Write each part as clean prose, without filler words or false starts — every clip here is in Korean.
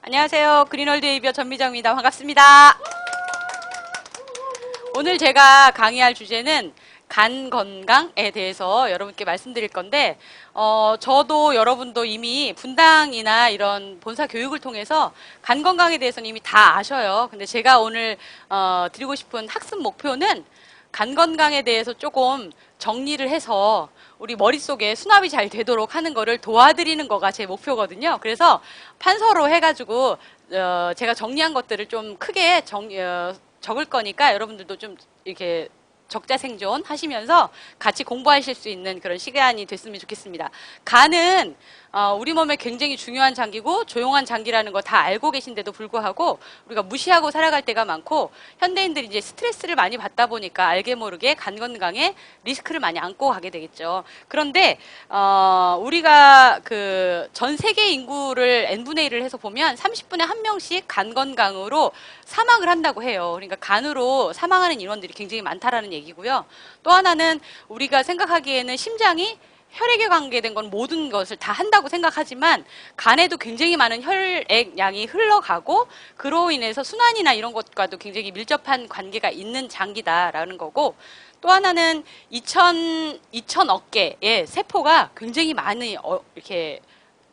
안녕하세요. 그린월드 에이비어 전미정입니다. 반갑습니다. 오늘 제가 강의할 주제는 간 건강에 대해서 여러분께 말씀드릴 건데, 저도 여러분도 이미 분당이나 이런 본사 교육을 통해서 간 건강에 대해서는 이미 다 아셔요. 근데 제가 오늘 드리고 싶은 학습 목표는 간 건강에 대해서 조금 정리를 해서 우리 머릿속에 수납이 잘 되도록 하는 거를 도와드리는 거가 제 목표거든요. 그래서 판서로 해가지고 제가 정리한 것들을 좀 크게 적을 거니까 여러분들도 좀 이렇게 적자생존 하시면서 같이 공부하실 수 있는 그런 시간이 됐으면 좋겠습니다. 간은 우리 몸에 굉장히 중요한 장기고 조용한 장기라는 거 다 알고 계신데도 불구하고 우리가 무시하고 살아갈 때가 많고, 현대인들이 이제 스트레스를 많이 받다 보니까 알게 모르게 간 건강에 리스크를 많이 안고 가게 되겠죠. 그런데 우리가 그 전 세계 인구를 n분의 1을 해서 보면 30분에 한 명씩 간 건강으로 사망을 한다고 해요. 그러니까 간으로 사망하는 인원들이 굉장히 많다라는 얘기고요. 또 하나는 우리가 생각하기에는 심장이 혈액에 관계된 건 모든 것을 다 한다고 생각하지만 간에도 굉장히 많은 혈액량이 흘러가고, 그로 인해서 순환이나 이런 것과도 굉장히 밀접한 관계가 있는 장기다라는 거고, 또 하나는 2천억 개의 세포가 굉장히 많이 이렇게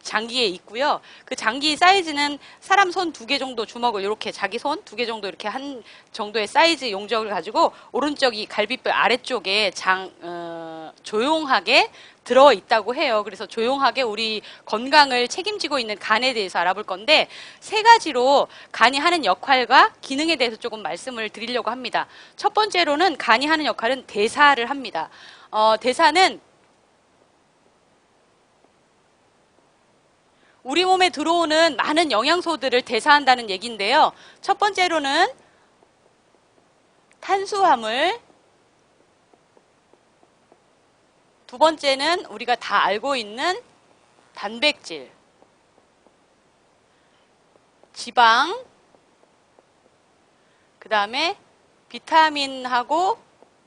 장기에 있고요. 그 장기 사이즈는 사람 손 2개 정도, 주먹을 이렇게 자기 손 2개 정도 이렇게 한 정도의 사이즈 용적을 가지고 오른쪽이 갈비뼈 아래쪽에 조용하게 들어 있다고 해요. 그래서 조용하게 우리 건강을 책임지고 있는 간에 대해서 알아볼 건데, 3가지로 간이 하는 역할과 기능에 대해서 조금 말씀을 드리려고 합니다. 첫 번째로는 간이 하는 역할은 대사를 합니다. 대사는 우리 몸에 들어오는 많은 영양소들을 대사한다는 얘기인데요. 첫 번째로는 탄수화물, 두 번째는 우리가 다 알고 있는 단백질, 지방, 그 다음에 비타민하고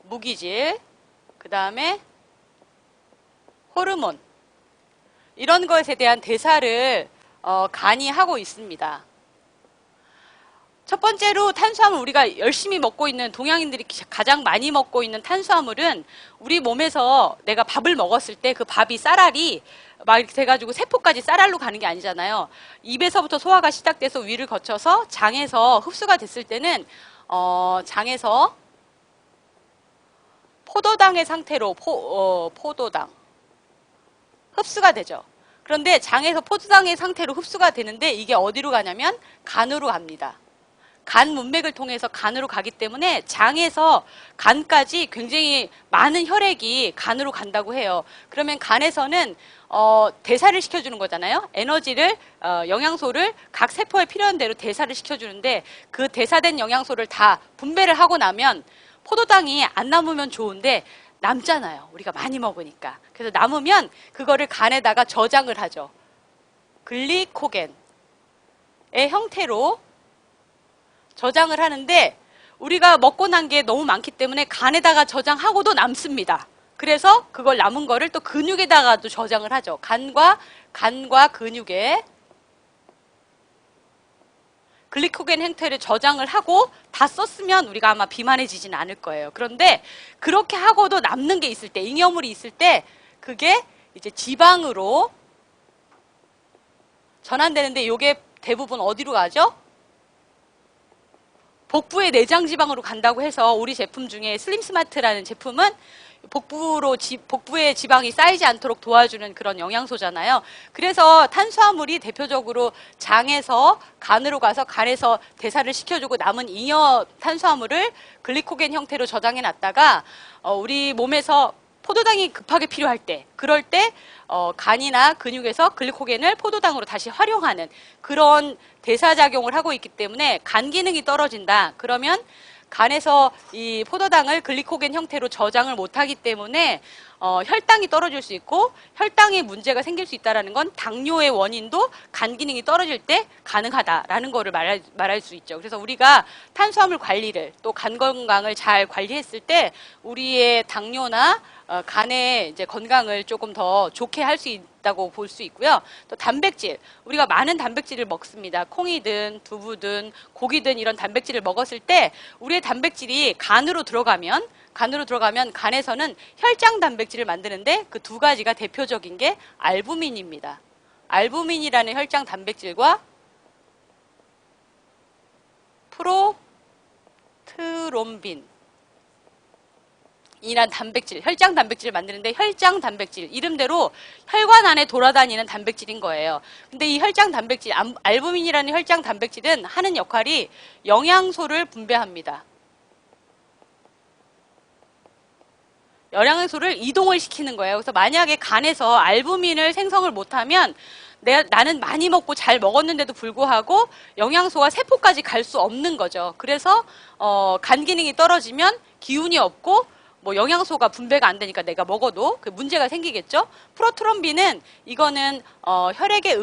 무기질, 그 다음에 호르몬, 이런 것에 대한 대사를 간이 하고 있습니다. 첫 번째로 탄수화물, 우리가 열심히 먹고 있는, 동양인들이 가장 많이 먹고 있는 탄수화물은 우리 몸에서 내가 밥을 먹었을 때 그 밥이 쌀알이 막 이렇게 돼가지고 세포까지 쌀알로 가는 게 아니잖아요. 입에서부터 소화가 시작돼서 위를 거쳐서 장에서 흡수가 됐을 때는 장에서 포도당의 상태로 포도당 흡수가 되죠. 그런데 장에서 포도당의 상태로 흡수가 되는데 이게 어디로 가냐면 간으로 갑니다. 간 문맥을 통해서 간으로 가기 때문에 장에서 간까지 굉장히 많은 혈액이 간으로 간다고 해요. 그러면 간에서는 대사를 시켜주는 거잖아요. 에너지를, 영양소를 각 세포에 필요한 대로 대사를 시켜주는데, 그 대사된 영양소를 다 분배를 하고 나면 포도당이 안 남으면 좋은데 남잖아요. 우리가 많이 먹으니까. 그래서 남으면 그거를 간에다가 저장을 하죠. 글리코겐의 형태로 저장을 하는데, 우리가 먹고 난 게 너무 많기 때문에 간에다가 저장하고도 남습니다. 그래서 그걸 남은 거를 또 근육에다가도 저장을 하죠. 간과 근육에 글리코겐 형태를 저장을 하고 다 썼으면 우리가 아마 비만해지지는 않을 거예요. 그런데 그렇게 하고도 남는 게 있을 때, 잉여물이 있을 때 그게 이제 지방으로 전환되는데, 이게 대부분 어디로 가죠? 복부의 내장 지방으로 간다고 해서 우리 제품 중에 슬림스마트라는 제품은 복부의 지방이 쌓이지 않도록 도와주는 그런 영양소잖아요. 그래서 탄수화물이 대표적으로 장에서 간으로 가서 간에서 대사를 시켜주고 남은 잉여 탄수화물을 글리코겐 형태로 저장해 놨다가 우리 몸에서 포도당이 급하게 필요할 때, 그럴 때 간이나 근육에서 글리코겐을 포도당으로 다시 활용하는 그런 대사작용을 하고 있기 때문에 간 기능이 떨어진다. 그러면 간에서 이 포도당을 글리코겐 형태로 저장을 못하기 때문에 혈당이 떨어질 수 있고, 혈당에 문제가 생길 수 있다는 건 당뇨의 원인도 간 기능이 떨어질 때 가능하다라는 거를 말할 수 있죠. 그래서 우리가 탄수화물 관리를, 또 간 건강을 잘 관리했을 때 우리의 당뇨나 간의 이제 건강을 조금 더 좋게 할 수 있다. 있다고 볼 수 있고요. 또 단백질, 우리가 많은 단백질을 먹습니다. 콩이든 두부든 고기든 이런 단백질을 먹었을 때 우리의 단백질이 간으로 들어가면 간에서는 혈장 단백질을 만드는데 그 두 가지가 대표적인 게 알부민입니다. 알부민이라는 혈장 단백질과 프로트롬빈 이란 단백질, 혈장 단백질을 만드는데 혈장 단백질, 이름대로 혈관 안에 돌아다니는 단백질인 거예요. 근데 이 혈장 단백질, 알부민이라는 혈장 단백질은 하는 역할이 영양소를 분배합니다. 영양소를 이동을 시키는 거예요. 그래서 만약에 간에서 알부민을 생성을 못하면 나는 많이 먹고 잘 먹었는데도 불구하고 영양소가 세포까지 갈 수 없는 거죠. 그래서 간 기능이 떨어지면 기운이 없고 뭐 영양소가 분배가 안 되니까 내가 먹어도 그 문제가 생기겠죠. 프로트롬빈은 이거는 혈액의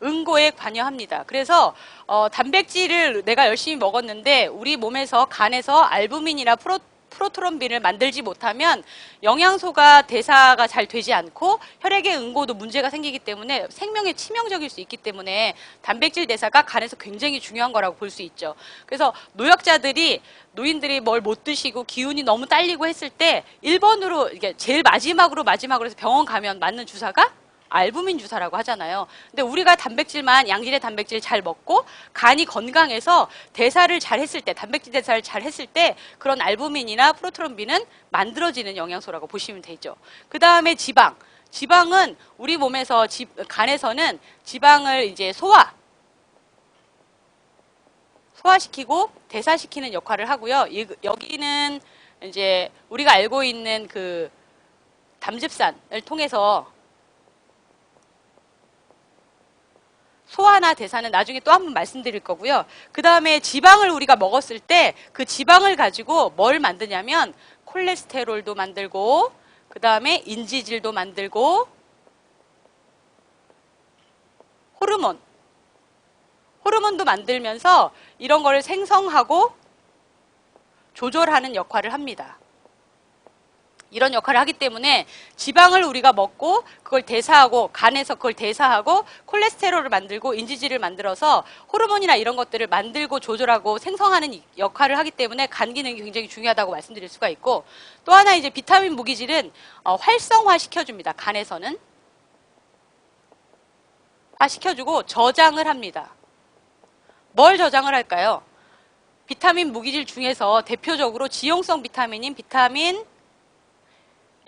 응고에 관여합니다. 그래서 단백질을 내가 열심히 먹었는데 우리 몸에서 간에서 알부민이나 프로트롬빈을 만들지 못하면 영양소가 대사가 잘 되지 않고 혈액의 응고도 문제가 생기기 때문에 생명에 치명적일 수 있기 때문에 단백질 대사가 간에서 굉장히 중요한 거라고 볼 수 있죠. 그래서 노인들이 뭘 못 드시고 기운이 너무 딸리고 했을 때 1번으로 이게 제일 마지막으로 해서 병원 가면 맞는 주사가 알부민 주사라고 하잖아요. 근데 우리가 양질의 단백질 잘 먹고 간이 건강해서 대사를 잘 했을 때, 단백질 대사를 잘 했을 때 그런 알부민이나 프로트롬빈은 만들어지는 영양소라고 보시면 되죠. 그 다음에 지방은 우리 몸에서 간에서는 지방을 이제 소화시키고 대사시키는 역할을 하고요. 여기는 이제 우리가 알고 있는 그 담즙산을 통해서 소화나 대사는 나중에 또 한 번 말씀드릴 거고요. 그 다음에 지방을 우리가 먹었을 때 그 지방을 가지고 뭘 만드냐면 콜레스테롤도 만들고 그 다음에 인지질도 만들고 호르몬도 만들면서 이런 거를 생성하고 조절하는 역할을 합니다. 이런 역할을 하기 때문에 지방을 우리가 먹고 그걸 간에서 그걸 대사하고 콜레스테롤을 만들고 인지질을 만들어서 호르몬이나 이런 것들을 만들고 조절하고 생성하는 역할을 하기 때문에 간 기능이 굉장히 중요하다고 말씀드릴 수가 있고, 또 하나 이제 비타민 무기질은 활성화 시켜줍니다. 간에서는 시켜주고 저장을 합니다. 뭘 저장을 할까요? 비타민 무기질 중에서 대표적으로 지용성 비타민인 비타민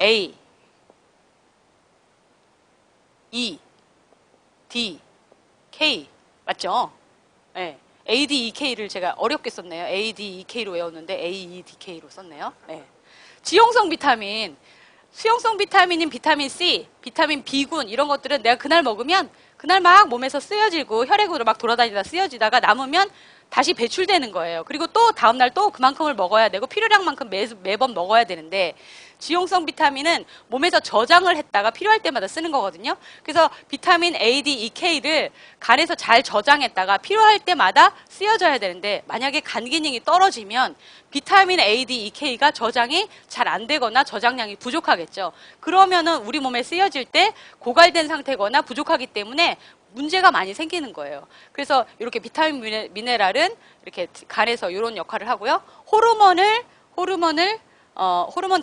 A, E, D, K 맞죠? 네. A, D, E, K를 제가 어렵게 썼네요. A, D, E, K로 외웠는데 A, E, D, K로 썼네요. 네. 지용성 비타민, 수용성 비타민인 비타민 C, 비타민 B군 이런 것들은 내가 그날 먹으면 그날 막 몸에서 쓰여지고 혈액으로 막 돌아다니다 쓰여지다가 남으면 다시 배출되는 거예요. 그리고 또 다음날 또 그만큼을 먹어야 되고 필요량만큼 매번 먹어야 되는데, 지용성 비타민은 몸에서 저장을 했다가 필요할 때마다 쓰는 거거든요. 그래서 비타민 A, D, E, K를 간에서 잘 저장했다가 필요할 때마다 쓰여져야 되는데, 만약에 간 기능이 떨어지면 비타민 A, D, E, K가 저장이 잘 안 되거나 저장량이 부족하겠죠. 그러면은 우리 몸에 쓰여질 때 고갈된 상태거나 부족하기 때문에 문제가 많이 생기는 거예요. 그래서 이렇게 비타민 미네랄은 이렇게 간에서 이런 역할을 하고요. 호르몬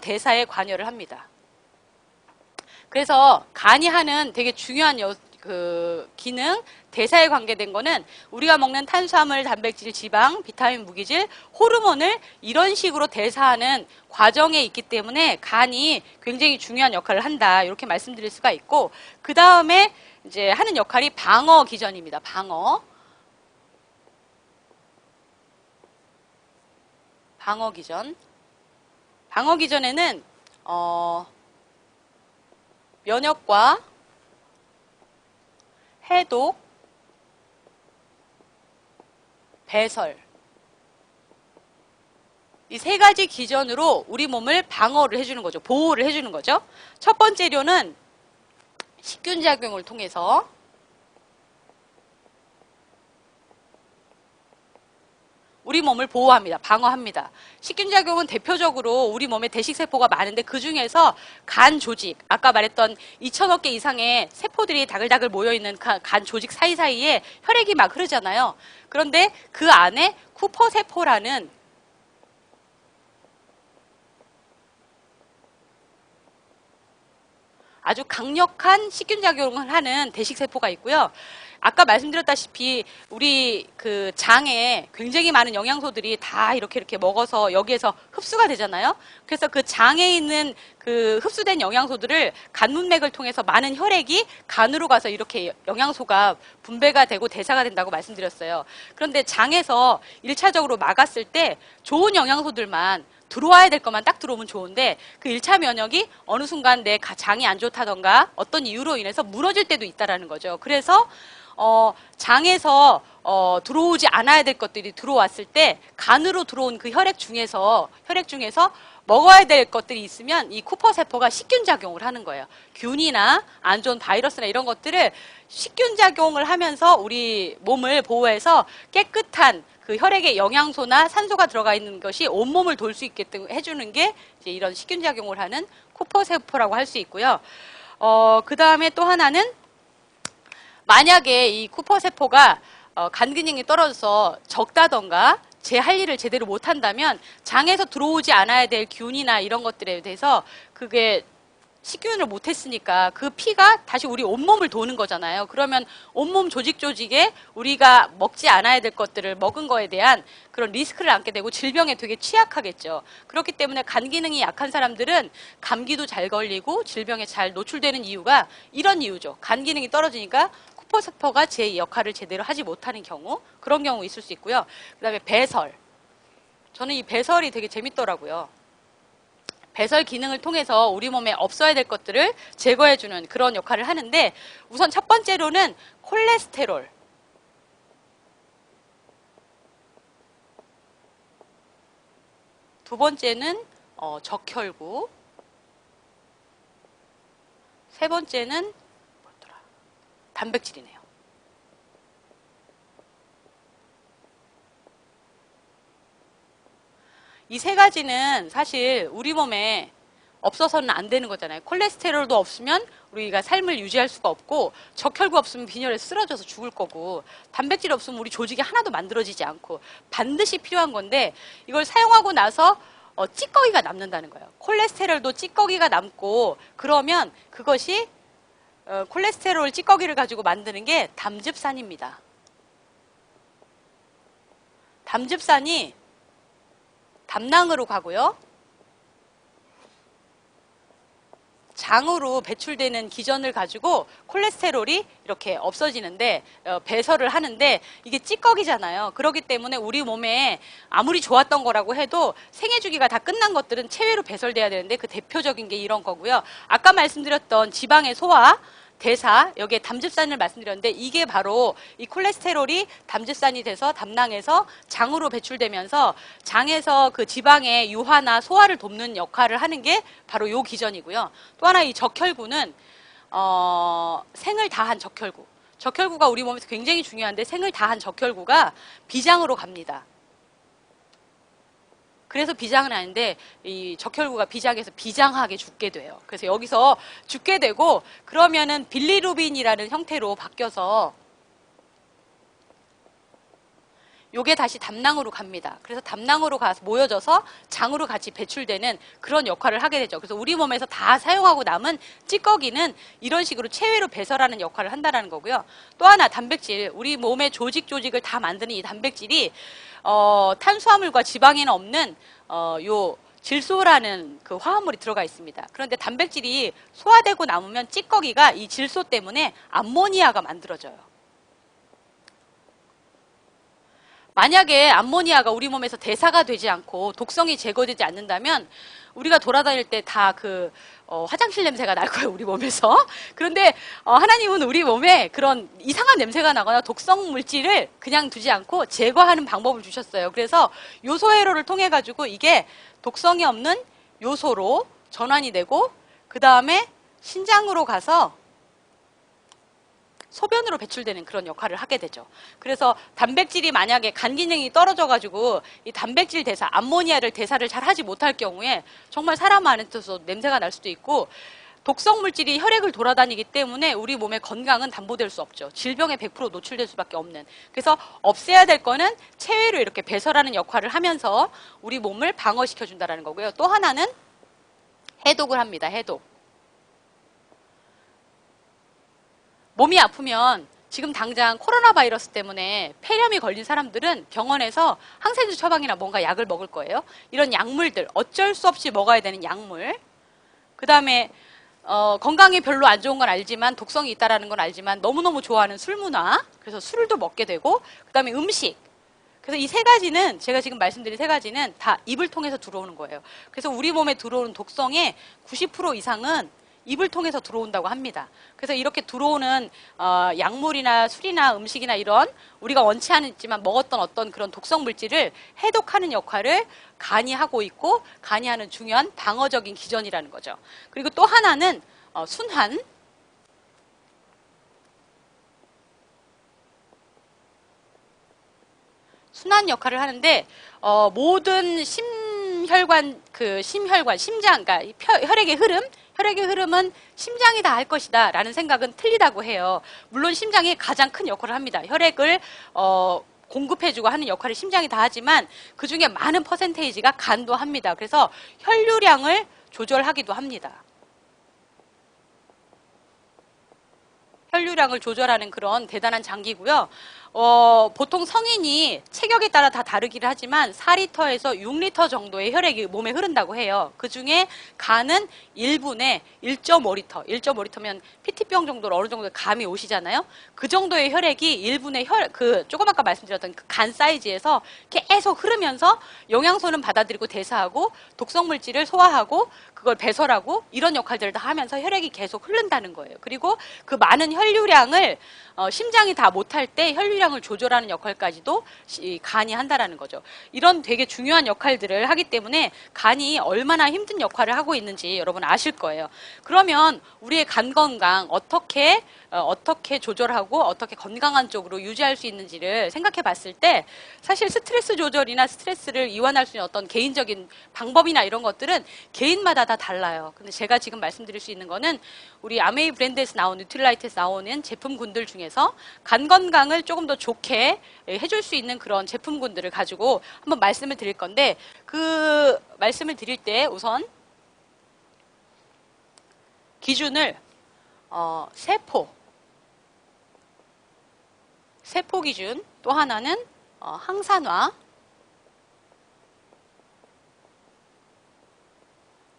대사에 관여를 합니다. 그래서 간이 하는 되게 중요한 기능, 대사에 관계된 거는 우리가 먹는 탄수화물, 단백질, 지방, 비타민, 무기질, 호르몬을 이런 식으로 대사하는 과정에 있기 때문에 간이 굉장히 중요한 역할을 한다. 이렇게 말씀드릴 수가 있고, 그 다음에 이제 하는 역할이 방어 기전입니다. 방어 기전. 방어 기전에는 면역과 해독, 배설, 이 세 가지 기전으로 우리 몸을 방어를 해주는 거죠. 보호를 해주는 거죠. 첫 번째로는 식균 작용을 통해서 우리 몸을 보호합니다. 방어합니다. 식균작용은 대표적으로 우리 몸에 대식세포가 많은데 그 중에서 간 조직, 아까 말했던 2,000억 개 이상의 세포들이 다글다글 모여있는 간 조직 사이사이에 혈액이 막 흐르잖아요. 그런데 그 안에 쿠퍼세포라는 아주 강력한 식균작용을 하는 대식세포가 있고요. 아까 말씀드렸다시피 우리 그 장에 굉장히 많은 영양소들이 다 이렇게 먹어서 여기에서 흡수가 되잖아요. 그래서 그 장에 있는 그 흡수된 영양소들을 간문맥을 통해서 많은 혈액이 간으로 가서 이렇게 영양소가 분배가 되고 대사가 된다고 말씀드렸어요. 그런데 장에서 1차적으로 막았을 때 좋은 영양소들만 들어와야 될 것만 딱 들어오면 좋은데 그 1차 면역이 어느 순간 내 장이 안 좋다던가 어떤 이유로 인해서 무너질 때도 있다라는 거죠. 그래서 장에서 들어오지 않아야 될 것들이 들어왔을 때 간으로 들어온 그 혈액 중에서 먹어야 될 것들이 있으면 이 쿠퍼세포가 식균작용을 하는 거예요. 균이나 안 좋은 바이러스나 이런 것들을 식균작용을 하면서 우리 몸을 보호해서 깨끗한 그 혈액에 영양소나 산소가 들어가 있는 것이 온몸을 돌 수 있게끔 해주는 게 이제 이런 식균작용을 하는 쿠퍼세포라고 할 수 있고요. 그 다음에 또 하나는 만약에 이 쿠퍼세포가 간 기능이 떨어져서 적다던가 제 할 일을 제대로 못한다면 장에서 들어오지 않아야 될 균이나 이런 것들에 대해서 그게 식균을 못했으니까 그 피가 다시 우리 온몸을 도는 거잖아요. 그러면 온몸 조직에 우리가 먹지 않아야 될 것들을 먹은 거에 대한 그런 리스크를 안게 되고 질병에 되게 취약하겠죠. 그렇기 때문에 간 기능이 약한 사람들은 감기도 잘 걸리고 질병에 잘 노출되는 이유가 이런 이유죠. 간 기능이 떨어지니까 쿠퍼세포가 제 역할을 제대로 하지 못하는 경우, 그런 경우 있을 수 있고요. 그 다음에 배설. 저는 이 배설이 되게 재밌더라고요. 배설 기능을 통해서 우리 몸에 없어야 될 것들을 제거해주는 그런 역할을 하는데, 우선 첫 번째로는 콜레스테롤. 두 번째는 적혈구. 세 번째는 단백질이네요. 이 세 가지는 사실 우리 몸에 없어서는 안 되는 거잖아요. 콜레스테롤도 없으면 우리가 삶을 유지할 수가 없고, 적혈구 없으면 빈혈에서 쓰러져서 죽을 거고, 단백질 없으면 우리 조직이 하나도 만들어지지 않고 반드시 필요한 건데, 이걸 사용하고 나서 찌꺼기가 남는다는 거예요. 콜레스테롤도 찌꺼기가 남고, 그러면 그것이 콜레스테롤 찌꺼기를 가지고 만드는 게 담즙산입니다. 담즙산이 담낭으로 가고요. 장으로 배출되는 기전을 가지고 콜레스테롤이 이렇게 없어지는데, 배설을 하는데, 이게 찌꺼기잖아요. 그렇기 때문에 우리 몸에 아무리 좋았던 거라고 해도 생애 주기가 다 끝난 것들은 체외로 배설돼야 되는데, 그 대표적인 게 이런 거고요. 아까 말씀드렸던 지방의 소화, 대사, 여기에 담즙산을 말씀드렸는데, 이게 바로 이 콜레스테롤이 담즙산이 돼서 담낭에서 장으로 배출되면서 장에서 그 지방의 유화나 소화를 돕는 역할을 하는 게 바로 요 기전이고요. 또 하나 이 적혈구는 생을 다한 적혈구. 적혈구가 우리 몸에서 굉장히 중요한데, 생을 다한 적혈구가 비장으로 갑니다. 그래서 비장은 아닌데, 이 적혈구가 비장해서 비장하게 죽게 돼요. 그래서 여기서 죽게 되고, 그러면은 빌리루빈이라는 형태로 바뀌어서 요게 다시 담낭으로 갑니다. 그래서 담낭으로 가서 모여져서 장으로 같이 배출되는 그런 역할을 하게 되죠. 그래서 우리 몸에서 다 사용하고 남은 찌꺼기는 이런 식으로 체외로 배설하는 역할을 한다는 거고요. 또 하나 단백질, 우리 몸의 조직을 다 만드는 이 단백질이 탄수화물과 지방에는 없는 요 질소라는 그 화합물이 들어가 있습니다. 그런데 단백질이 소화되고 남으면 찌꺼기가 이 질소 때문에 암모니아가 만들어져요. 만약에 암모니아가 우리 몸에서 대사가 되지 않고 독성이 제거되지 않는다면 우리가 돌아다닐 때 다 그 화장실 냄새가 날 거예요, 우리 몸에서. 그런데 하나님은 우리 몸에 그런 이상한 냄새가 나거나 독성 물질을 그냥 두지 않고 제거하는 방법을 주셨어요. 그래서 요소회로를 통해 가지고 이게 독성이 없는 요소로 전환이 되고, 그 다음에 신장으로 가서 소변으로 배출되는 그런 역할을 하게 되죠. 그래서 단백질이 만약에 간 기능이 떨어져가지고 이 단백질 대사, 암모니아를 대사를 잘 하지 못할 경우에 정말 사람 안에서 냄새가 날 수도 있고 독성 물질이 혈액을 돌아다니기 때문에 우리 몸의 건강은 담보될 수 없죠. 질병에 100% 노출될 수밖에 없는. 그래서 없애야 될 거는 체외로 이렇게 배설하는 역할을 하면서 우리 몸을 방어시켜준다는 거고요. 또 하나는 해독을 합니다. 해독. 몸이 아프면 지금 당장 코로나 바이러스 때문에 폐렴이 걸린 사람들은 병원에서 항생제 처방이나 뭔가 약을 먹을 거예요. 이런 약물들, 어쩔 수 없이 먹어야 되는 약물. 그 다음에 건강에 별로 안 좋은 건 알지만 독성이 있다는 건 알지만 너무너무 좋아하는 술 문화. 그래서 술도 먹게 되고 그 다음에 음식. 그래서 이 세 가지는 제가 지금 말씀드린 세 가지는 다 입을 통해서 들어오는 거예요. 그래서 우리 몸에 들어오는 독성의 90% 이상은 입을 통해서 들어온다고 합니다. 그래서 이렇게 들어오는 약물이나 술이나 음식이나 이런 우리가 원치 않지만 먹었던 어떤 그런 독성 물질을 해독하는 역할을 간이 하고 있고 간이 하는 중요한 방어적인 기전이라는 거죠. 그리고 또 하나는 순환. 순환 역할을 하는데 모든 심혈관, 심장, 그러니까 혈액의 흐름은 심장이 다 할 것이다 라는 생각은 틀리다고 해요. 물론 심장이 가장 큰 역할을 합니다. 혈액을 공급해주고 하는 역할을 심장이 다 하지만 그 중에 많은 퍼센테이지가 간도 합니다. 그래서 혈류량을 조절하기도 합니다. 혈류량을 조절하는 그런 대단한 장기고요. 보통 성인이 체격에 따라 다 다르기를 하지만 4리터에서 6리터 정도의 혈액이 몸에 흐른다고 해요. 그 중에 간은 1분에 1.5리터, 1.5리터면 PT병 정도로 어느 정도의 감이 오시잖아요. 그 정도의 혈액이 1분의 조금 아까 말씀드렸던 그 간 사이즈에서 계속 흐르면서 영양소는 받아들이고 대사하고 독성 물질을 소화하고 그걸 배설하고 이런 역할들을 다 하면서 혈액이 계속 흐른다는 거예요. 그리고 그 많은 혈류량을 심장이 다 못할 때 혈류량을 조절하는 역할까지도 간이 한다라는 거죠. 이런 되게 중요한 역할들을 하기 때문에 간이 얼마나 힘든 역할을 하고 있는지 여러분 아실 거예요. 그러면 우리의 간 건강 어떻게 조절하고 어떻게 건강한 쪽으로 유지할 수 있는지를 생각해 봤을 때 사실 스트레스 조절이나 스트레스를 이완할 수 있는 어떤 개인적인 방법이나 이런 것들은 개인마다 다 달라요. 근데 제가 지금 말씀드릴 수 있는 거는 우리 아메이 브랜드에서 나온 뉴트릴라이트에서 나오는 제품군들 중에서 간 건강을 조금 더 좋게 해줄 수 있는 그런 제품군들을 가지고 한번 말씀을 드릴 건데 그 말씀을 드릴 때 우선 기준을 세포 기준, 또 하나는 항산화,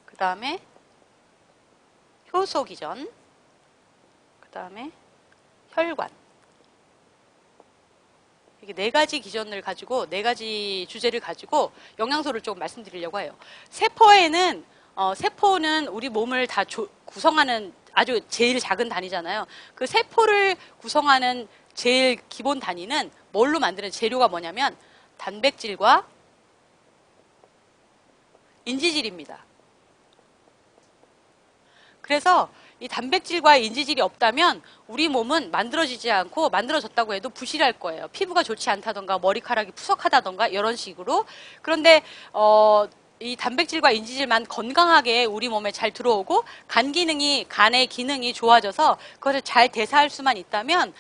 그 다음에 효소 기전, 그 다음에 혈관. 이게 네 가지 기전을 가지고, 네 가지 주제를 가지고 영양소를 조금 말씀드리려고 해요. 세포는 우리 몸을 다 구성하는 아주 제일 작은 단위잖아요. 그 세포를 구성하는 제일 기본 단위는 뭘로 만드는 재료가 뭐냐면 단백질과 인지질입니다. 그래서 이 단백질과 인지질이 없다면 우리 몸은 만들어지지 않고 만들어졌다고 해도 부실할 거예요. 피부가 좋지 않다던가 머리카락이 푸석하다던가 이런 식으로. 그런데 이 단백질과 인지질만 건강하게 우리 몸에 잘 들어오고 간의 기능이 좋아져서 그것을 잘 대사할 수만 있다면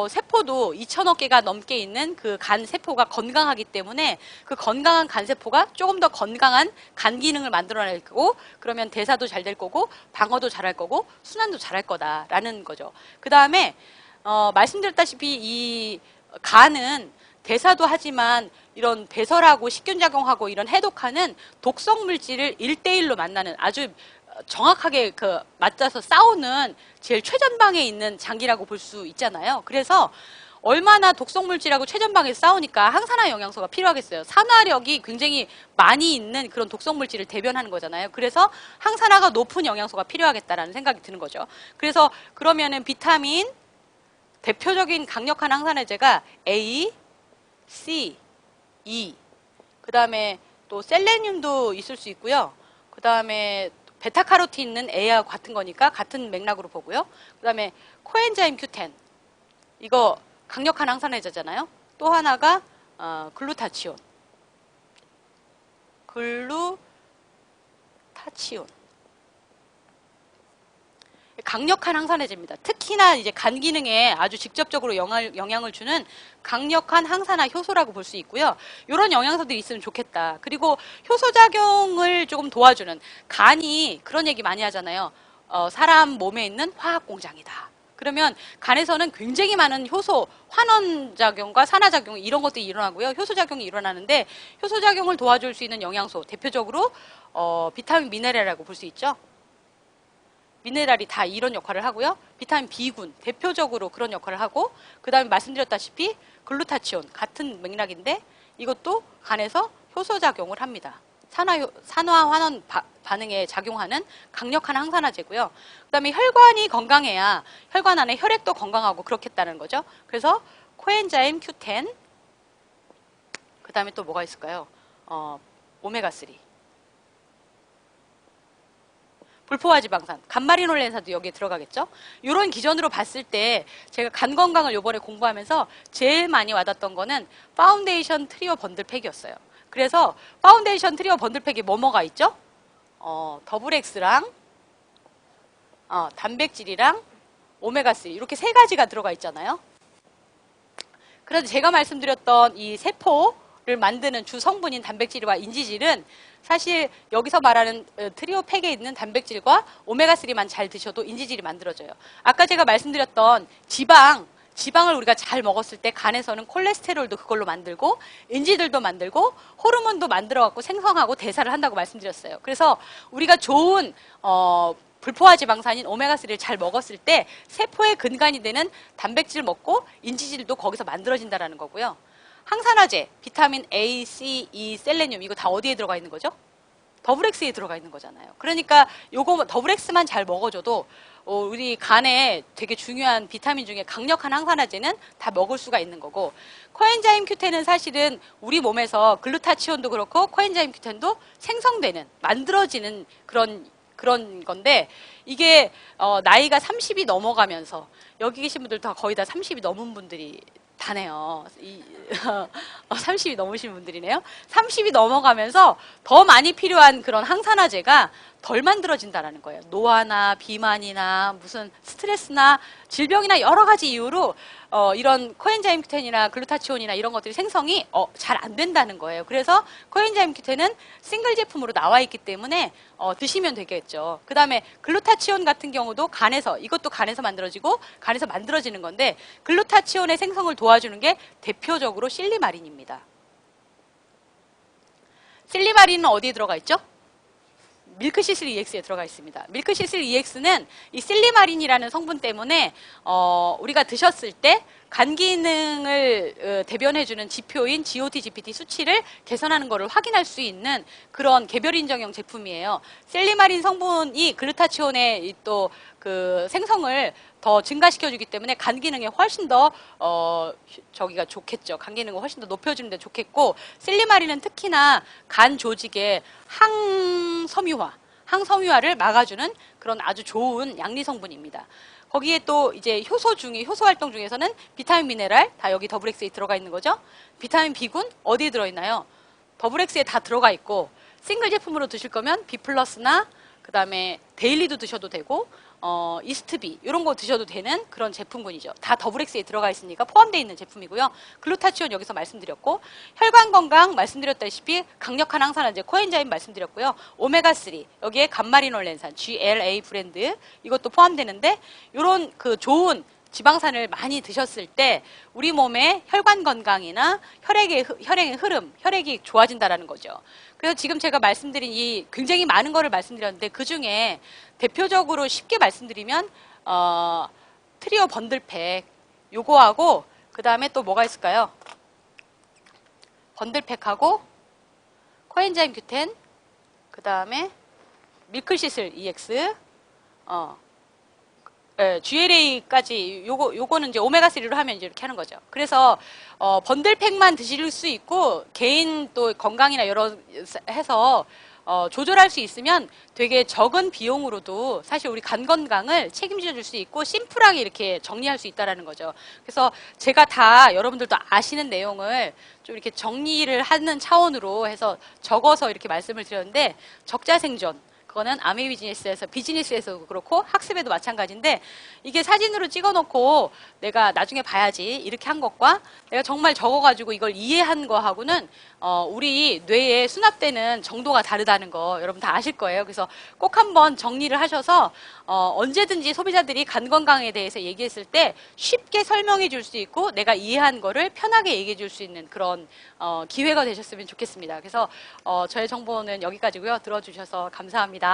세포도 2천억 개가 넘게 있는 그 간 세포가 건강하기 때문에 그 건강한 간 세포가 조금 더 건강한 간 기능을 만들어낼 거고 그러면 대사도 잘 될 거고 방어도 잘할 거고 순환도 잘할 거다라는 거죠. 그 다음에 말씀드렸다시피 이 간은 대사도 하지만 이런 배설하고 식균작용하고 이런 해독하는 독성 물질을 1대1로 만나는 아주 정확하게 맞춰서 싸우는 제일 최전방에 있는 장기라고 볼 수 있잖아요. 그래서 얼마나 독성물질하고 최전방에서 싸우니까 항산화 영양소가 필요하겠어요. 산화력이 굉장히 많이 있는 그런 독성물질을 대변하는 거잖아요. 그래서 항산화가 높은 영양소가 필요하겠다라는 생각이 드는 거죠. 그래서 그러면은 비타민, 대표적인 강력한 항산화제가 A, C, E, 그 다음에 또 셀레늄도 있을 수 있고요. 그 다음에 베타카로틴은 A와 같은 거니까 같은 맥락으로 보고요. 그 다음에 코엔자임 Q10. 이거 강력한 항산화제잖아요. 또 하나가 글루타치온. 강력한 항산화제입니다. 특히나 이제 간 기능에 아주 직접적으로 영향을 주는 강력한 항산화 효소라고 볼 수 있고요. 이런 영양소들이 있으면 좋겠다. 그리고 효소 작용을 조금 도와주는, 간이 그런 얘기 많이 하잖아요. 사람 몸에 있는 화학 공장이다. 그러면 간에서는 굉장히 많은 효소, 환원작용과 산화작용 이런 것들이 일어나고요. 효소작용이 일어나는데 효소작용을 도와줄 수 있는 영양소, 대표적으로 비타민, 미네랄이라고 볼 수 있죠. 미네랄이 다 이런 역할을 하고요. 비타민 B군 대표적으로 그런 역할을 하고, 그 다음에 말씀드렸다시피 글루타치온 같은 맥락인데 이것도 간에서 효소작용을 합니다. 산화환원 반응에 작용하는 강력한 항산화제고요. 그 다음에 혈관이 건강해야 혈관 안에 혈액도 건강하고 그렇겠다는 거죠. 그래서 코엔자임 Q10, 그 다음에 또 뭐가 있을까요? 오메가3. 불포화지방산, 간마리놀렌산도 여기에 들어가겠죠. 이런 기준으로 봤을 때 제가 간 건강을 요번에 공부하면서 제일 많이 와닿았던 거는 파운데이션 트리오 번들팩이었어요. 그래서 파운데이션 트리오 번들팩에 뭐가 있죠? 더블엑스랑 단백질이랑 오메가3 이렇게 세 가지가 들어가 있잖아요. 그래서 제가 말씀드렸던 이 세포를 만드는 주 성분인 단백질과 인지질은 사실 여기서 말하는 트리오 팩에 있는 단백질과 오메가3만 잘 드셔도 인지질이 만들어져요. 아까 제가 말씀드렸던 지방을 우리가 잘 먹었을 때 간에서는 콜레스테롤도 그걸로 만들고 인지들도 만들고 호르몬도 만들어갖고 생성하고 대사를 한다고 말씀드렸어요. 그래서 우리가 좋은 불포화지방산인 오메가3를 잘 먹었을 때 세포의 근간이 되는 단백질 먹고 인지질도 거기서 만들어진다는 거고요. 항산화제, 비타민 A, C, E, 셀레늄 이거 다 어디에 들어가 있는 거죠? 더블엑스에 들어가 있는 거잖아요. 그러니까 요거 더블엑스만 잘 먹어줘도 우리 간에 되게 중요한 비타민 중에 강력한 항산화제는 다 먹을 수가 있는 거고, 코엔자임 Q10은 사실은 우리 몸에서 글루타치온도 그렇고 코엔자임 Q10도 생성되는, 만들어지는 그런 건데, 이게 나이가 30이 넘어가면서, 여기 계신 분들 다 거의 다 30이 넘은 분들이 다네요. 30이 넘으신 분들이네요. 30이 넘어가면서 더 많이 필요한 그런 항산화제가 덜 만들어진다는 거예요. 노화나 비만이나 무슨 스트레스나 질병이나 여러 가지 이유로 이런 코엔자임 Q10이나 글루타치온이나 이런 것들이 생성이 잘 안 된다는 거예요. 그래서 코엔자임 Q10은 싱글 제품으로 나와 있기 때문에 드시면 되겠죠. 그 다음에 글루타치온 같은 경우도 이것도 간에서 만들어지고 간에서 만들어지는 건데, 글루타치온의 생성을 도와주는 게 대표적으로 실리마린입니다. 실리마린은 어디에 들어가 있죠? 밀크시슬 EX에 들어가 있습니다. 밀크시슬 EX는 이 실리마린이라는 성분 때문에 우리가 드셨을 때 간 기능을 대변해주는 지표인 GOT, GPT 수치를 개선하는 것을 확인할 수 있는 그런 개별 인정형 제품이에요. 실리마린 성분이 글루타치온의 또 그 생성을 더 증가시켜주기 때문에 간 기능에 훨씬 더 저기가 좋겠죠. 간 기능을 훨씬 더 높여주는 데 좋겠고, 실리마린은 특히나 간 조직의 항섬유화를 막아주는 그런 아주 좋은 양리 성분입니다. 거기에 또 이제 효소 활동 중에서는 비타민, 미네랄 다 여기 더블엑스에 들어가 있는 거죠. 비타민 B군 어디에 들어있나요? 더블엑스에 다 들어가 있고, 싱글 제품으로 드실 거면 B 플러스나 그 다음에 데일리도 드셔도 되고 이스트비 이런 거 드셔도 되는 그런 제품군이죠. 다 더블엑스에 들어가 있으니까 포함되어 있는 제품이고요. 글루타치온 여기서 말씀드렸고, 혈관 건강 말씀드렸다시피 강력한 항산화제 코엔자임 말씀드렸고요. 오메가3 여기에 간마리놀렌산 GLA 브랜드 이것도 포함되는데, 이런 그 좋은 지방산을 많이 드셨을 때 우리 몸의 혈관 건강이나 혈액의 흐름, 혈액이 좋아진다라는 거죠. 그래서 지금 제가 말씀드린 이 굉장히 많은 거를 말씀드렸는데, 그 중에 대표적으로 쉽게 말씀드리면 트리오 번들팩 요거하고, 그 다음에 또 뭐가 있을까요? 번들팩하고 코엔자임 Q10, 그 다음에 밀크시슬 EX, GLA까지 요거는 이제 오메가3로 하면 이제 이렇게 하는 거죠. 그래서 번들팩만 드실 수 있고, 개인 또 건강이나 여러 해서 조절할 수 있으면 되게 적은 비용으로도 사실 우리 간 건강을 책임져 줄 수 있고 심플하게 이렇게 정리할 수 있다라는 거죠. 그래서 제가 다 여러분들도 아시는 내용을 좀 이렇게 정리를 하는 차원으로 해서 적어서 이렇게 말씀을 드렸는데, 적자생존. 그거는 아메이 비즈니스에서도 그렇고 학습에도 마찬가지인데, 이게 사진으로 찍어놓고 내가 나중에 봐야지 이렇게 한 것과 내가 정말 적어가지고 이걸 이해한 거하고는 우리 뇌에 수납되는 정도가 다르다는 거 여러분 다 아실 거예요. 그래서 꼭 한번 정리를 하셔서 언제든지 소비자들이 간 건강에 대해서 얘기했을 때 쉽게 설명해 줄 수 있고 내가 이해한 거를 편하게 얘기해 줄 수 있는 그런 기회가 되셨으면 좋겠습니다. 그래서 저의 정보는 여기까지고요. 들어주셔서 감사합니다.